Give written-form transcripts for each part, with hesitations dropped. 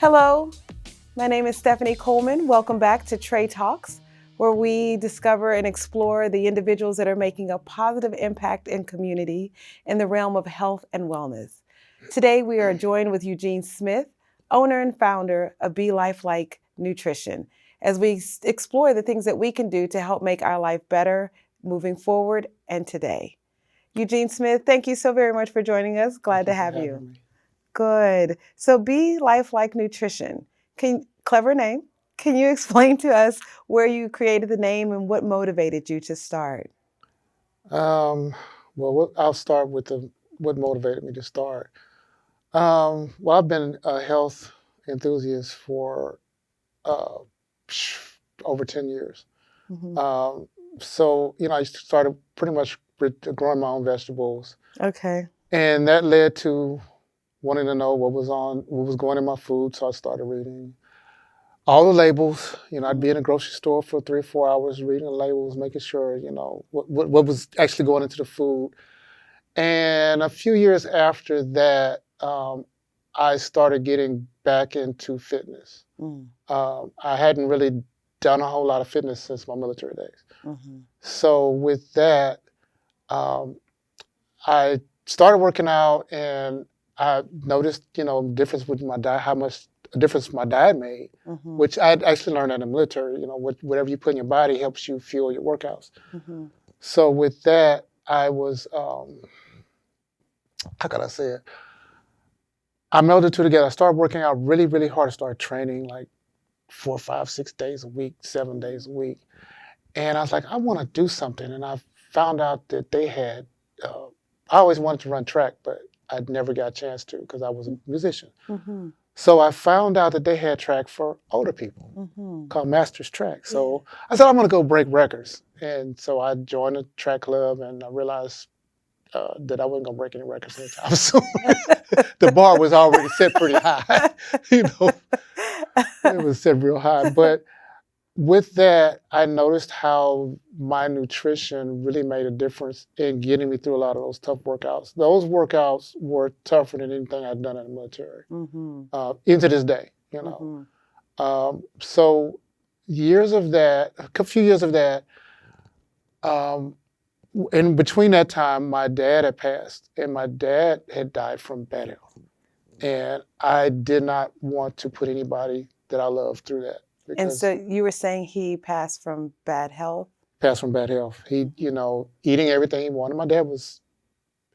Hello, my name is Stephanie Coleman. Welcome back to Trey Talks, where we discover and explore the individuals that are making a positive impact in community in the realm of health and wellness. Today, we are joined with Eugene Smith, owner and founder of Be Life Like Nutrition, as we explore the things that we can do to help make our life better moving forward and today. Eugene Smith, thank you so very much for joining us. Glad to have you. Me. Good. So Be Life Like Nutrition. Clever name. Can you explain to us where you created the name and what motivated you to start? I'll start with what motivated me to start. I've been a health enthusiast for uh, over 10 years. Hmm. I started pretty much growing my own vegetables, Okay. and that led to wanting to know what was going in my food. So I started reading all the labels. I'd be in a grocery store for 3 or 4 hours reading the labels, making sure, what was actually going into the food. And a few years after that, I started getting back into fitness. Mm. I hadn't really done a whole lot of fitness since my military days. Mm-hmm. So with that, um, I started working out, and I noticed, difference with my diet, how much a difference my diet made, Mm-hmm. which I actually learned in the military. Whatever you put in your body helps you fuel your workouts. Mm-hmm. So with that, I was, how can I say it? I melded the two together. I started working out really, really hard. I started training like 4, 5, 6 days a week, 7 days a week. And I was like, I want to do something. And I found out that they had, I always wanted to run track, but I never got a chance to because I was a musician. Mm-hmm. So I found out that they had track for older people Mm-hmm. called Masters Track. So I said, I'm going to go break records. And so I joined a track club, and I realized that I wasn't going to break any records anytime soon. The bar was already set pretty high. It was set real high. But with that, I noticed how my nutrition really made a difference in getting me through a lot of those tough workouts. Those workouts were tougher than anything I'd done in the military, Mm-hmm. into this day. So years of that, a few years of that, um, in between that time, my dad had passed, and my dad had died from bad health. And I did not want to put anybody that I loved through that And because so you were saying he passed from bad health? passed from bad health. He, eating everything he wanted. My dad was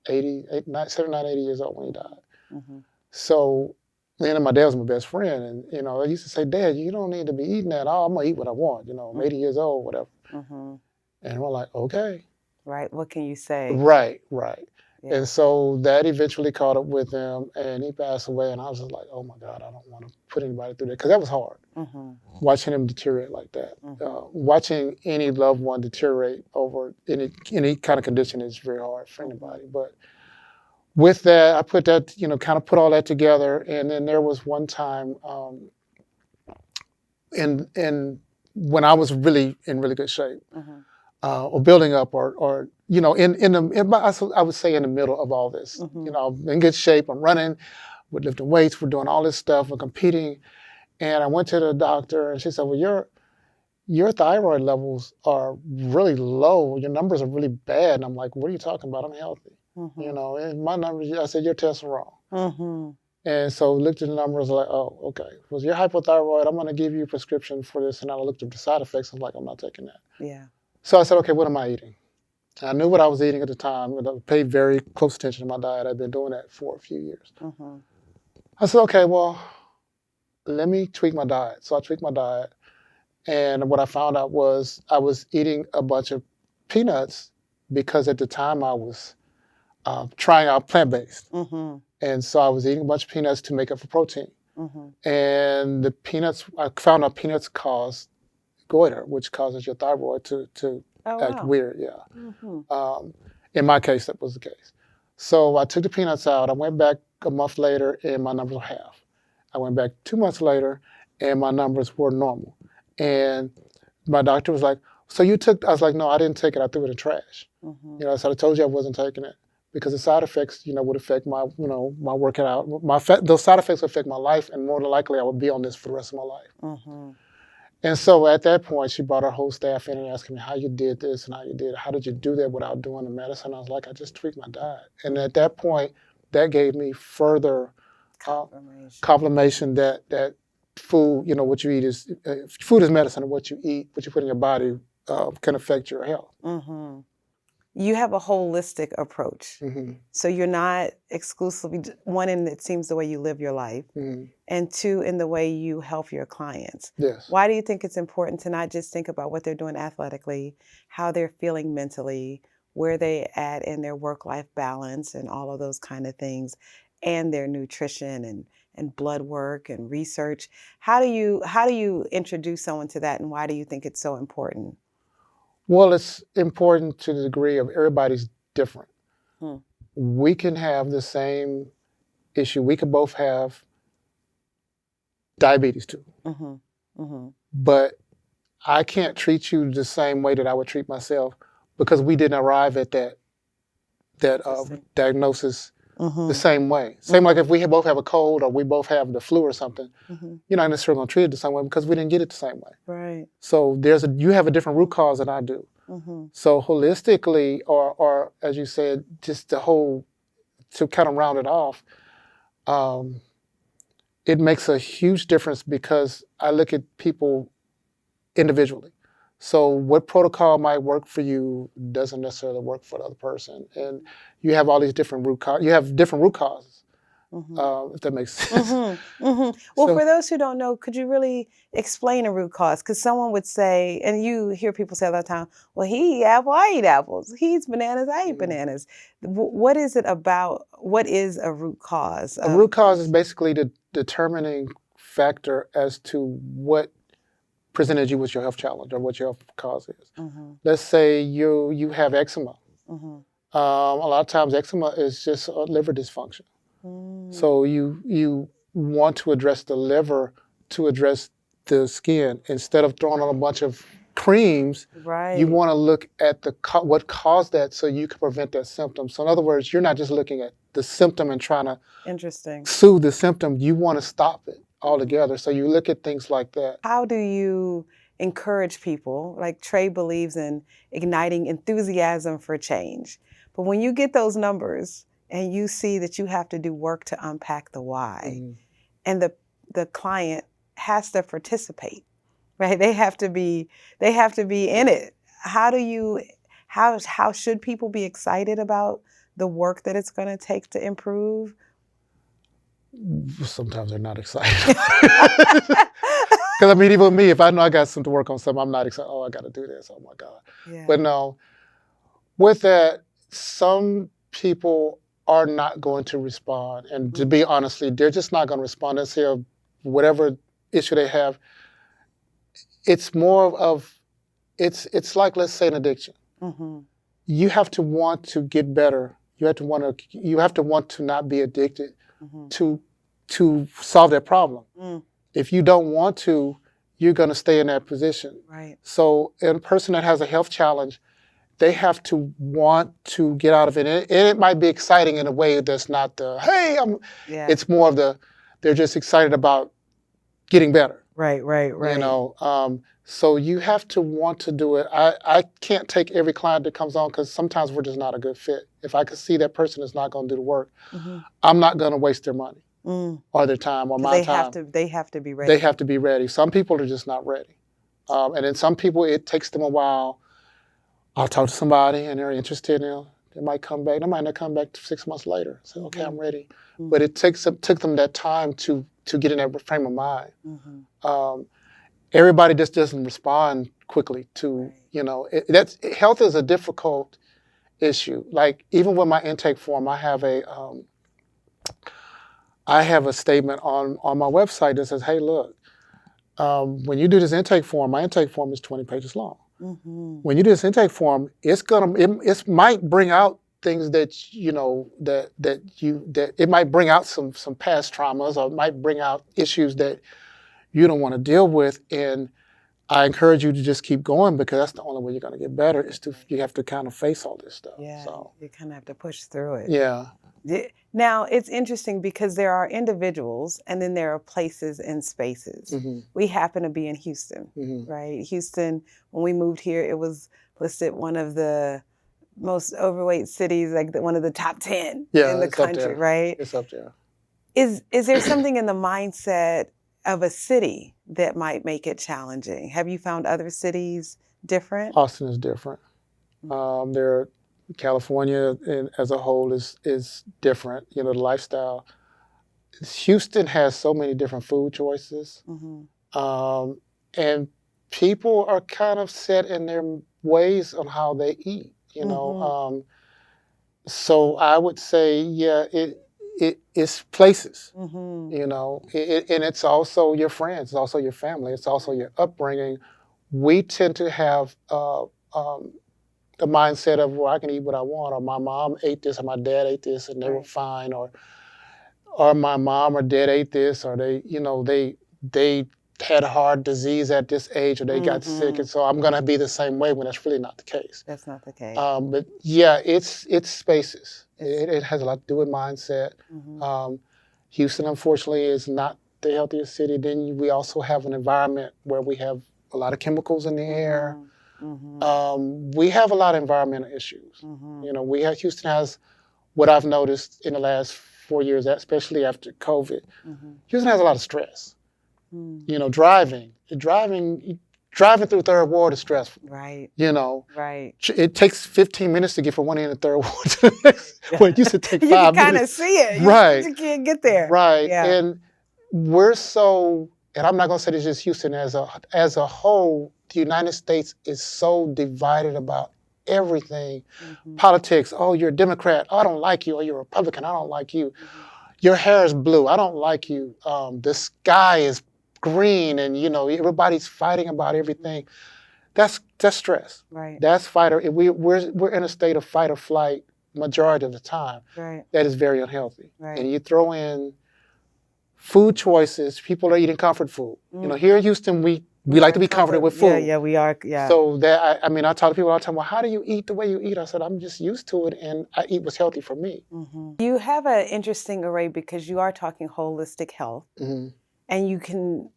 79, 80 years old when he died. Mm-hmm. So, and my dad was my best friend. And, I used to say, Dad, you don't need to be eating that. Oh, I'm going to eat what I want. I'm 80 years old, whatever. Mm-hmm. And we're like, okay. Right. What can you say? Right, right. Yeah. And so that eventually caught up with him, and he passed away. And I was just like, oh my God, I don't want to put anybody through that, because that was hard. Mm-hmm. Watching him deteriorate like that, Mm-hmm. watching any loved one deteriorate over any kind of condition is very hard for anybody. But with that, I put that, kind of put all that together. And then there was one time, in when I was really in really good shape, Mm-hmm. or building up, or I would say in the middle of all this. Mm-hmm. I'm in good shape. I'm running, we're lifting weights, we're doing all this stuff, we're competing. And I went to the doctor, and she said, well, your thyroid levels are really low. Your numbers are really bad. And I'm like, what are you talking about? I'm healthy. Mm-hmm. And my numbers, I said, your tests are wrong. Mm-hmm. And so looked at the numbers, like, oh, okay. Was you're hypothyroid, I'm going to give you a prescription for this. And I looked at the side effects. I'm like, I'm not taking that. Yeah. So I said, okay, what am I eating? And I knew what I was eating at the time. And I paid very close attention to my diet. I'd been doing that for a few years. Mm-hmm. I said, okay, well, let me tweak my diet. So I tweaked my diet. And what I found out was I was eating a bunch of peanuts because at the time I was trying out plant-based. Mm-hmm. And so I was eating a bunch of peanuts to make up for protein. Mm-hmm. And the peanuts, I found out peanuts cause goiter, which causes your thyroid to Oh, act wow. weird. Yeah. Mm-hmm. In my case, that was the case. So I took the peanuts out. I went back a month later, and my numbers were half. I went back 2 months later, and my numbers were normal. And my doctor was like, so you took, I was like, no, I didn't take it. I threw it in the trash. Mm-hmm. So I told you I wasn't taking it because the side effects, would affect my, my working out. Those side effects would affect my life, and more than likely I would be on this for the rest of my life. Mm-hmm. And so at that point, she brought her whole staff in and asking me how you did this and how did you do that without doing the medicine? I was like, I just tweaked my diet. And at that point, that gave me further confirmation that food, what you eat is food is medicine, and what you eat, what you put in your body can affect your health. Mm-hmm. You have a holistic approach. Mm-hmm. So you're not exclusively, one, in it seems the way you live your life, mm-hmm. and two, in the way you help your clients. Yes. Why do you think it's important to not just think about what they're doing athletically, how they're feeling mentally, where they at in their work-life balance and all of those kind of things, and their nutrition and blood work and research? How do you introduce someone to that, and why do you think it's so important? Well, it's important to the degree of everybody's different. We can have the same issue. We could both have diabetes too. Mm-hmm. Mm-hmm. But I can't treat you the same way that I would treat myself, because we didn't arrive at that diagnosis the same way. Same like if we both have a cold or we both have the flu or something, you're not necessarily going to treat it the same way because we didn't get it the same way. Right. So you have a different root cause than I do. So holistically, or as you said, just to kind of round it off, it makes a huge difference because I look at people individually. So what protocol might work for you doesn't necessarily work for the other person. And you have all these different root causes. You have different root causes, if that makes sense. Well, for those who don't know, could you really explain a root cause? Because someone would say, and you hear people say all the time, well, he eat apple, I eat apples. He eats bananas, I eat bananas. What is it about? What is a root cause? A root cause is basically the determining factor as to what presented you with your health challenge or what your health cause is. Let's say you have eczema. A lot of times eczema is just a liver dysfunction. So you want to address the liver to address the skin. Instead of throwing on a bunch of creams, you want to look at what caused that so you can prevent that symptom. So in other words, you're not just looking at the symptom and trying to soothe the symptom. You want to stop it altogether. So you look at things like that. How do you encourage people? Like Trey believes in igniting enthusiasm for change. But when you get those numbers and you see that you have to do work to unpack the why, and the client has to participate, right? They have to be in it. How should people be excited about the work that it's going to take to improve? Sometimes they're not excited. Because I mean, even me, if I know I got something to work on something, I'm not excited. Oh, I got to do this. Oh my God. Yeah. But no, with that, some people are not going to respond. And to be honestly, they're just not going to respond. Let's say whatever issue they have. It's more of, it's like, let's say, an addiction. You have to want to get better. You have to want to not be addicted to solve that problem. If you don't want to, you're going to stay in that position. Right. So a person that has a health challenge, they have to want to get out of it. And it might be exciting in a way that's not hey, it's more of they're just excited about getting better. Right. You know, so you have to want to do it. I can't take every client that comes on because sometimes we're just not a good fit. If I could see that person is not going to do the work, I'm not going to waste their money or their time or my time. They have to be ready. They have to be ready. Some people are just not ready. And then some people, it takes them a while. I'll talk to somebody and they're interested in they might come back. They might not come back 6 months later. Say, okay, I'm ready. But it took them that time to get in that frame of mind. Everybody just doesn't respond quickly to, health is a difficult issue. Like even with my intake form, I have a statement on my website that says, hey, look, when you do this intake form, my intake form is 20 pages long. When you do this intake form, it might bring out things that it might bring out some past traumas, or it might bring out issues that you don't want to deal with. And I encourage you to just keep going because that's the only way you're going to get better. You have to kind of face all this stuff. Yeah, so you kind of have to push through it. yeah. Now, it's interesting because there are individuals and then there are places and spaces. Mm-hmm. We happen to be in Houston, Mm-hmm. right? Houston, when we moved here, it was listed one of the most overweight cities, like one of the top 10 in the It's up country, there. right? It's up there. Is there something in the mindset of a city that might make it challenging? Have you found other cities different? Austin is different. California as a whole is different. You know, the lifestyle. Houston has so many different food choices, and people are kind of set in their ways on how they eat. You know, so I would say, yeah, it's places. You know, and it's also your friends, it's also your family, it's also your upbringing. We tend to have the mindset of, well, I can eat what I want, or my mom ate this, or my dad ate this, and they were fine, or my mom or dad ate this, or they had a heart disease at this age, or they got sick, and so I'm going to be the same way when that's really not the case. That's not the case. But yeah, it's spaces. It has a lot to do with mindset. Houston, unfortunately, is not the healthiest city. Then we also have an environment where we have a lot of chemicals in the air. We have a lot of environmental issues. You know, Houston has what I've noticed in the last 4 years, especially after COVID. Houston has a lot of stress. You know, driving through Third Ward is stressful. Right. You know. Right. It takes 15 minutes to get from one end of Third Ward to the next. Well, it used to take 5 minutes. You can kind of see it. Right. You can't get there. Right. Yeah. And we're so, and I'm not going to say this is just Houston as a whole, the United States is so divided about everything. Politics, oh, you're a Democrat, oh, I don't like you, or you're a Republican, I don't like you. Your hair is blue, I don't like you. The sky is green, and you know, everybody's fighting about everything. That's stress. Right. That's we're in a state of fight or flight majority of the time. Right. That is very unhealthy. Right. And you throw in food choices, people are eating comfort food. You know, here in Houston, we like to be comforted with food. Yeah, we are. Yeah. So that I mean, I talk to people all the time. Well, how do you eat the way you eat? I said, I'm just used to it, and I eat what's healthy for me. You have an interesting array because you are talking holistic health, and you can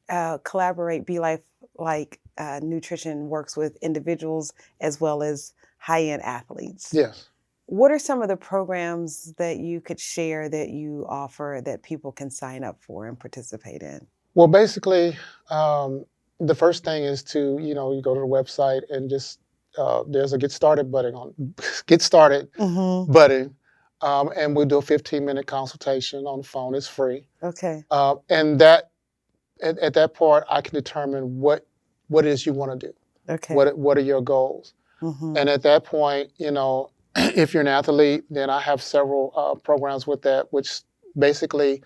collaborate. Be Life like nutrition works with individuals as well as high-end athletes. Yes. What are some of the programs that you could share that you offer that people can sign up for and participate in? Well, basically, the first thing is to, you go to the website and just, there's a Get Started button Get Started button, and we'll do a 15-minute consultation on the phone. It's free. Okay. And that, at that part, I can determine what it is you want to do. Okay. What are your goals? And at that point, if you're an athlete, then I have several programs with that, which basically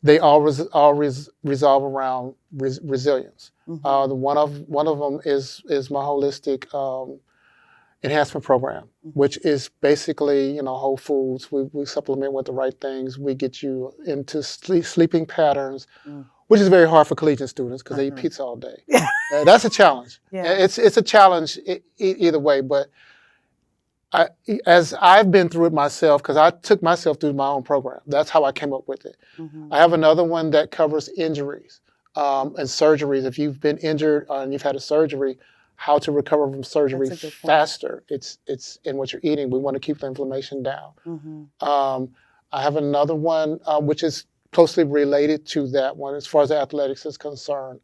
they all resolve around resilience. One of them is my holistic enhancement program, which is basically whole foods. We supplement with the right things. We get you into sleeping patterns, which is very hard for collegiate students because they eat pizza all day. That's a challenge. Yeah. It's a challenge either way, but as I've been through it myself, because I took myself through my own program. That's how I came up with it. I have another one that covers injuries and surgeries. If you've been injured and you've had a surgery, how to recover from surgery faster. It's in what you're eating. We want to keep the inflammation down. I have another one which is closely related to that one as far as athletics is concerned.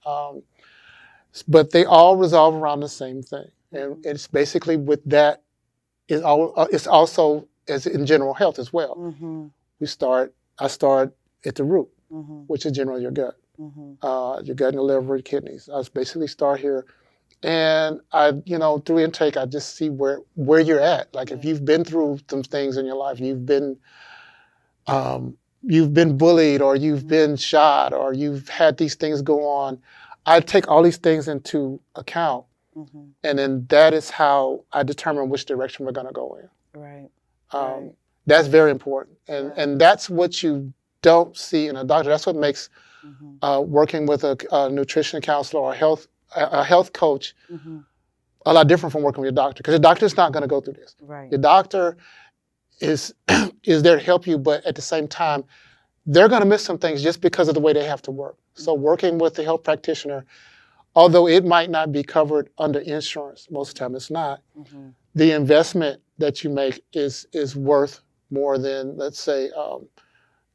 But they all resolve around the same thing. And it's basically with that, it's also as in general health as well. I start at the root, which is generally your gut. Your gut and your liver and kidneys. I basically start here. And I, through intake, I just see where you're at. Like if you've been through some things in your life, you've been bullied, or you've been shot, or you've had these things go on. I take all these things into account. And then that is how I determine which direction we're going to go in. Right. That's very important. And that's what you don't see in a doctor. That's what makes working with a nutrition counselor or a health a health coach a lot different from working with your doctor, because your doctor's not going to go through this. Right. Your doctor is is there to help you, but at the same time, they're going to miss some things just because of the way they have to work. So working with the health practitioner, although it might not be covered under insurance, most of the time it's not, the investment that you make is worth more than, let's say,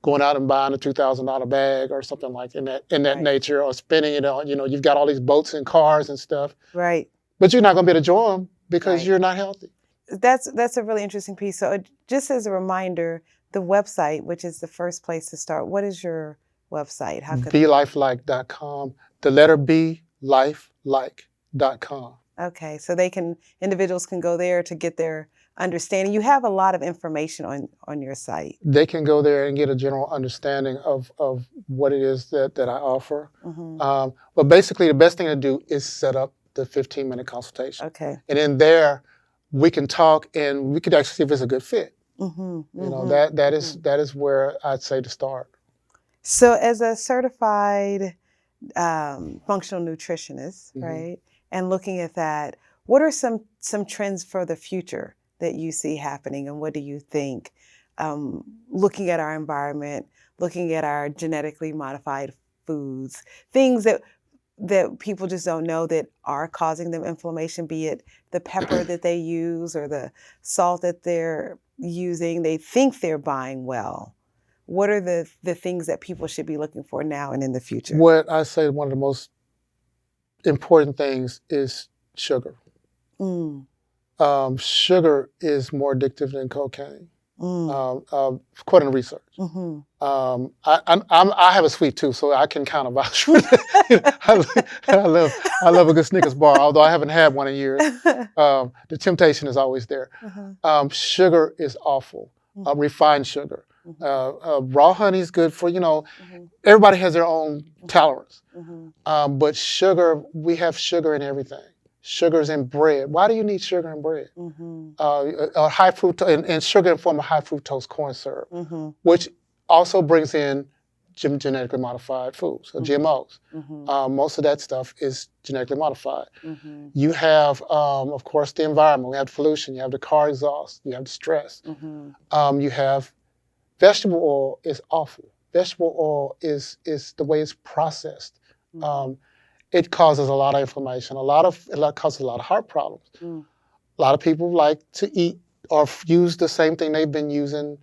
going out and buying a $2,000 bag or something like in that Right. nature, or spending it on, you've got all these boats and cars and stuff, Right. but you're not going to be able to enjoy them because Right. you're not healthy. That's a really interesting piece. So just as a reminder, the website, which is the first place to start, what is your website? How could BeLifeLike.com. The letter B, lifelike.com. Okay, so individuals can go there to get their understanding. You have a lot of information on your site. They can go there and get a general understanding of what it is that I offer. But basically, the best thing to do is set up the 15-minute consultation. Okay. And in there, we can talk and we could actually see if it's a good fit. That is where I'd say to start. So as a certified functional nutritionist, right, and looking at that, what are some trends for the future that you see happening, and what do you think, looking at our environment, looking at our genetically modified foods, things that people just don't know that are causing them inflammation, be it the pepper that they use or the salt that they're using, they think they're buying well. What are the things that people should be looking for now and in the future? What I say one of the most important things is sugar. Sugar is more addictive than cocaine, according to research. I have a sweet tooth, so I can kind of vouch for that. I love a good Snickers bar, although I haven't had one in years. The temptation is always there. Sugar is awful. Refined sugar. Raw honey is good for, everybody has their own tolerance. But sugar, we have sugar in everything. Sugar's in bread. Why do you need sugar in bread? High fructose, and sugar in the form of high fructose corn syrup, which also brings in genetically modified foods, or GMOs. Most of that stuff is genetically modified. You have, of course, the environment. We have the pollution. You have the car exhaust. You have the stress. You have vegetable oil is awful. Vegetable oil is the way it's processed. It causes a lot of inflammation. It causes a lot of heart problems. A lot of people like to eat or use the same thing they've been using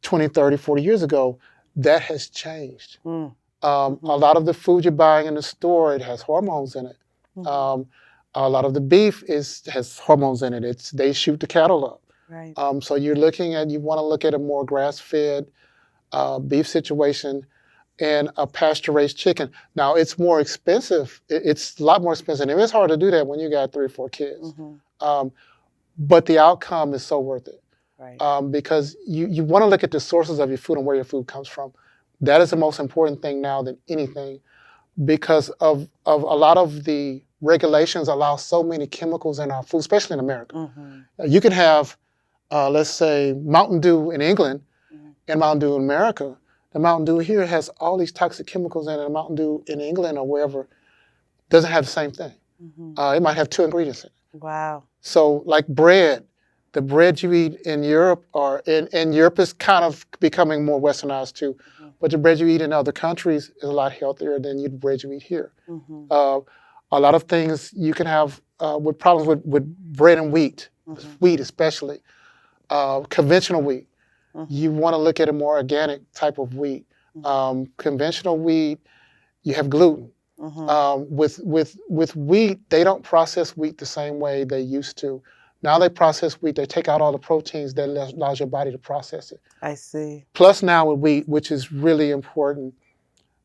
20, 30, 40 years ago. That has changed. A lot of the food you're buying in the store, it has hormones in it. A lot of the beef has hormones in it. They shoot the cattle up. Right. So you want to look at a more grass-fed beef situation and a pasture-raised chicken. Now, it's more expensive. It's a lot more expensive. And it's hard to do that when you got 3 or 4 kids. But the outcome is so worth it. Right. Because you want to look at the sources of your food and where your food comes from. That is the most important thing now than anything, because of a lot of the regulations allow so many chemicals in our food, especially in America. You can have, let's say, Mountain Dew in England and Mountain Dew in America. The Mountain Dew here has all these toxic chemicals in it. The Mountain Dew in England or wherever doesn't have the same thing. It might have 2 ingredients in it. Wow. So like bread, the bread you eat in Europe, or in Europe is kind of becoming more westernized too, but the bread you eat in other countries is a lot healthier than the bread you eat here. A lot of things you can have with problems with bread and wheat, wheat especially, conventional wheat. You want to look at a more organic type of wheat. Conventional wheat, you have gluten. With wheat, they don't process wheat the same way they used to. Now they process wheat, they take out all the proteins that allows your body to process it. I see. Plus now with wheat, which is really important,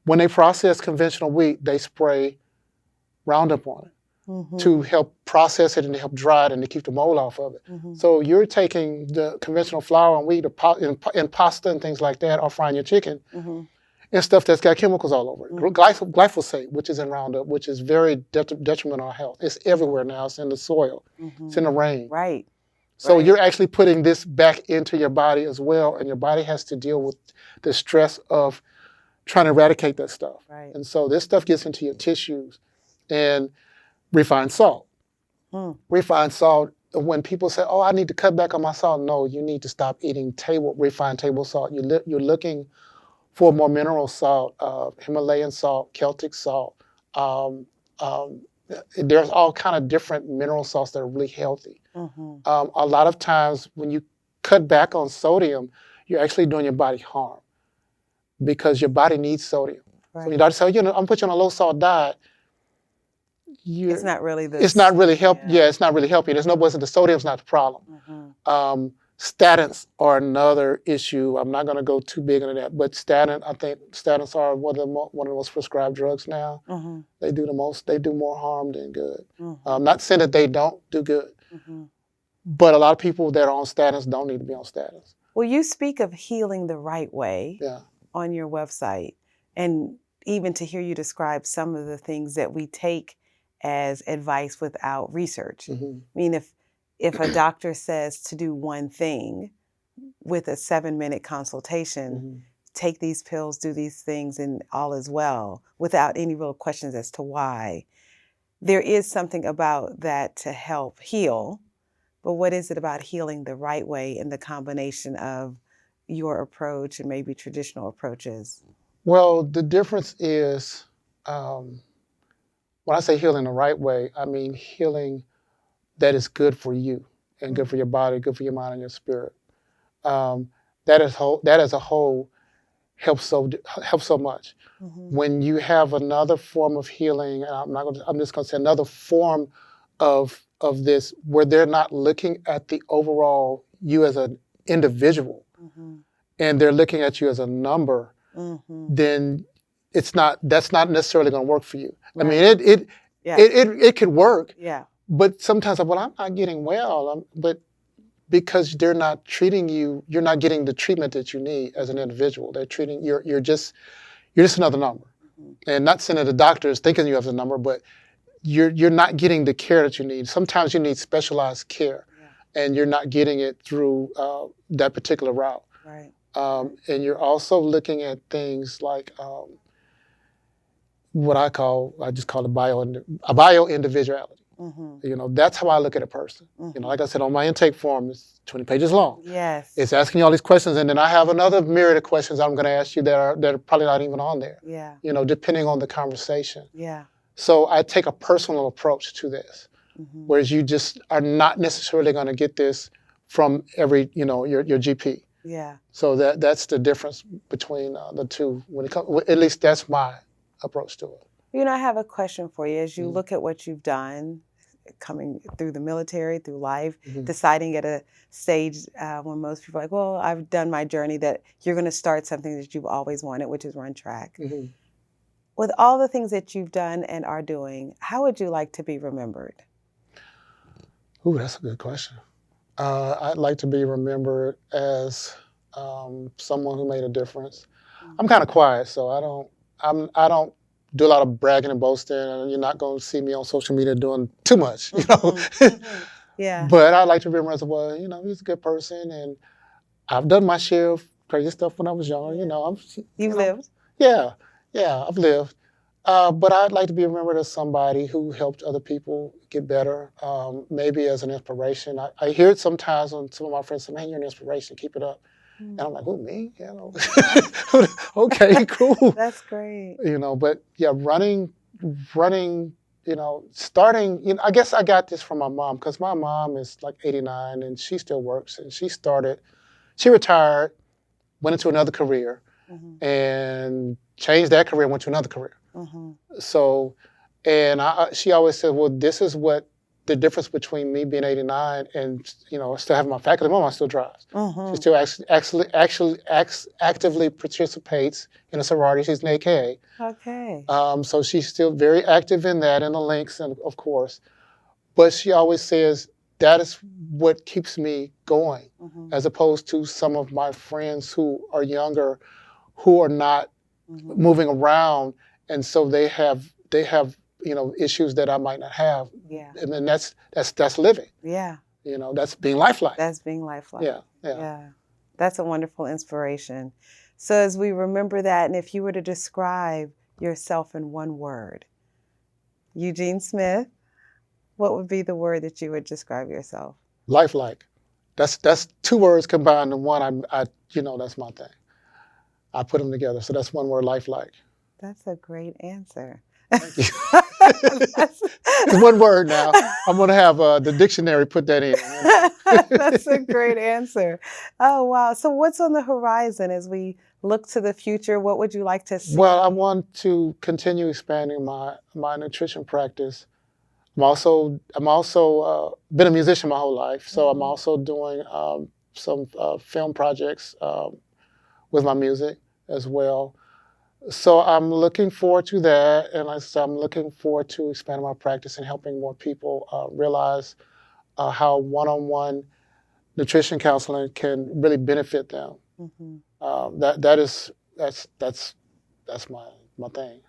when they process conventional wheat, they spray Roundup on it to help process it and to help dry it and to keep the mold off of it. So you're taking the conventional flour and wheat in pasta and things like that, or frying your chicken, and stuff that's got chemicals all over it. Glyphosate, which is in Roundup, which is very detrimental to our health. It's everywhere now. It's in the soil. It's in the rain. Right. So you're actually putting this back into your body as well, and your body has to deal with the stress of trying to eradicate that stuff. Right. And so this stuff gets into your tissues, and refined salt. Mm. Refined salt, when people say, oh, I need to cut back on my salt, no, you need to stop eating refined table salt. You're looking for more mineral salt, Himalayan salt, Celtic salt. Um, um, there's all kind of different mineral salts that are really healthy. Mm-hmm. A lot of times when you cut back on sodium, you're actually doing your body harm because your body needs sodium. Right. So your doctor says, I'm putting you on a low salt diet. It's not really It's not really help. Yeah. It's not really helping. There's no, the sodium's not the problem. Mm-hmm. Statins are another issue. I'm not going to go too big into that, but I think statins are one of the most prescribed drugs now. Mm-hmm. They do more harm than good. Mm-hmm. Not saying that they don't do good, Mm-hmm. but a lot of people that are on statins don't need to be on statins. Well, you speak of healing the right way Yeah. on your website, and even to hear you describe some of the things that we take as advice without research. Mm-hmm. I mean, if a doctor says to do one thing with a 7-minute consultation, Mm-hmm. take these pills, do these things, and all is well, without any real questions as to why, there is something about that to help heal. But what is it about healing the right way in the combination of your approach and maybe traditional approaches? Well, the difference is, when I say healing the right way, I mean healing that is good for you and good for your body, good for your mind and your spirit. That as a whole helps so much. Mm-hmm. When you have another form of healing, and I'm just going to say another form of this, where they're not looking at the overall you as an individual, Mm-hmm. and they're looking at you as a number, Mm-hmm. then that's not necessarily going to work for you. Right. I mean, it could work, Yeah. but sometimes I'm not getting well, but because they're not treating you, you're not getting the treatment that you need as an individual. They're treating you're just another number. Mm-hmm. And not saying that the doctor is thinking you have a number, but you're not getting the care that you need. Sometimes you need specialized care, and you're not getting it through that particular route. Right. And you're also looking at things like what I just call a bio individuality. Mm-hmm. That's how I look at a person. Mm-hmm. Like I said, on my intake form, it's 20 pages long. Yes. It's asking you all these questions, and then I have another myriad of questions I'm going to ask you that are probably not even on there. Yeah. Depending on the conversation. Yeah. So I take a personal approach to this, Mm-hmm. whereas you just are not necessarily going to get this from every, your GP. Yeah. So that's the difference between the two. When it comes, at least that's my approach to it. I have a question for you. As you Mm-hmm. look at what you've done, coming through the military, through life, Mm-hmm. deciding at a stage when most people are like, well, I've done my journey, that you're going to start something that you've always wanted, which is run track. Mm-hmm. With all the things that you've done and are doing, how would you like to be remembered? Ooh, that's a good question. I'd like to be remembered as someone who made a difference. Mm-hmm. I'm kind of quiet, so I don't do a lot of bragging and boasting, and you're not going to see me on social media doing too much, Mm-hmm. Yeah. But I'd like to be remembered as, well, he's a good person, and I've done my share of crazy stuff when I was young. You've lived. Yeah, I've lived. But I'd like to be remembered as somebody who helped other people get better, maybe as an inspiration. I hear it sometimes when some of my friends say, man, you're an inspiration, keep it up. And I'm like, who, me? Okay, cool. That's great. But yeah, running, starting, I guess I got this from my mom, because my mom is like 89 and she still works, and she retired, went into another career, Mm-hmm. and changed that career, went to another career. Mm-hmm. So, and she always said, well, this is what the difference between me being 89 and, still having my faculty. My mom still drives. Mm-hmm. She still actively participates in a sorority. She's an AKA. Okay. So she's still very active in that, in the links, and of course. But she always says, that is what keeps me going, Mm-hmm. as opposed to some of my friends who are younger, who are not Mm-hmm. moving around, and so they have issues that I might not have. Yeah. And then that's living. Yeah. That's being lifelike. That's being lifelike. Yeah. That's a wonderful inspiration. So as we remember that, and if you were to describe yourself in one word, Eugene Smith, what would be the word that you would describe yourself? Lifelike. That's two words combined in one. That's my thing. I put them together. So that's one word, lifelike. That's a great answer. Thank you. It's one word now. I'm going to have the dictionary put that in. That's a great answer. Oh, wow. So what's on the horizon as we look to the future? What would you like to see? Well, I want to continue expanding my nutrition practice. I'm also been a musician my whole life, so I'm also doing some film projects with my music as well. So I'm looking forward to that, and like I said, I'm looking forward to expanding my practice and helping more people realize how one-on-one nutrition counseling can really benefit them. That's my thing.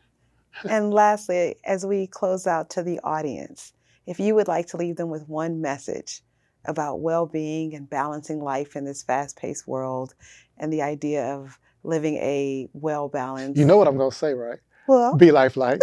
And lastly, as we close out to the audience, if you would like to leave them with one message about well-being and balancing life in this fast-paced world and the idea of living a well-balanced... You know what I'm going to say, right? Well, be lifelike.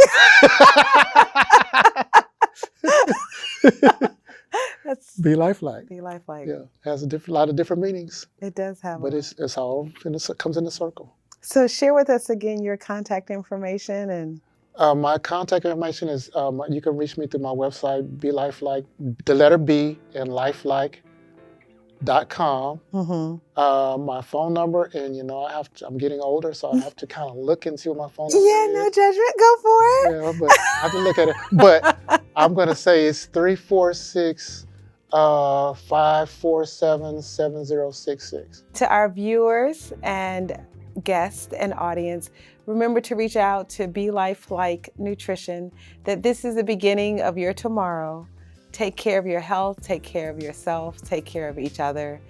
Be lifelike. Be lifelike. Yeah, it has a lot of different meanings. It does have. But it's all comes in a circle. So share with us again your contact information and. My contact information is you can reach me through my website, Be Lifelike, the letter B and lifelike.com. My phone number, and I'm getting older, so I have to kind of look and see what my phone number is. Yeah, no judgment, go for it. Yeah, but I have to look at it. But I'm gonna say it's 346-547-7066. To our viewers and guests and audience, remember to reach out to Be Lifelike Nutrition, that this is the beginning of your tomorrow. Take care of your health, take care of yourself, take care of each other.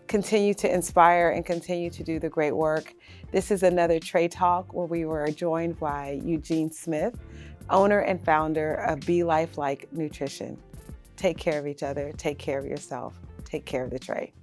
Continue to inspire and continue to do the great work. This is another Trey Talk where we were joined by Eugene Smith, owner and founder of Be Lifelike Nutrition. Take care of each other, take care of yourself, take care of the Trey.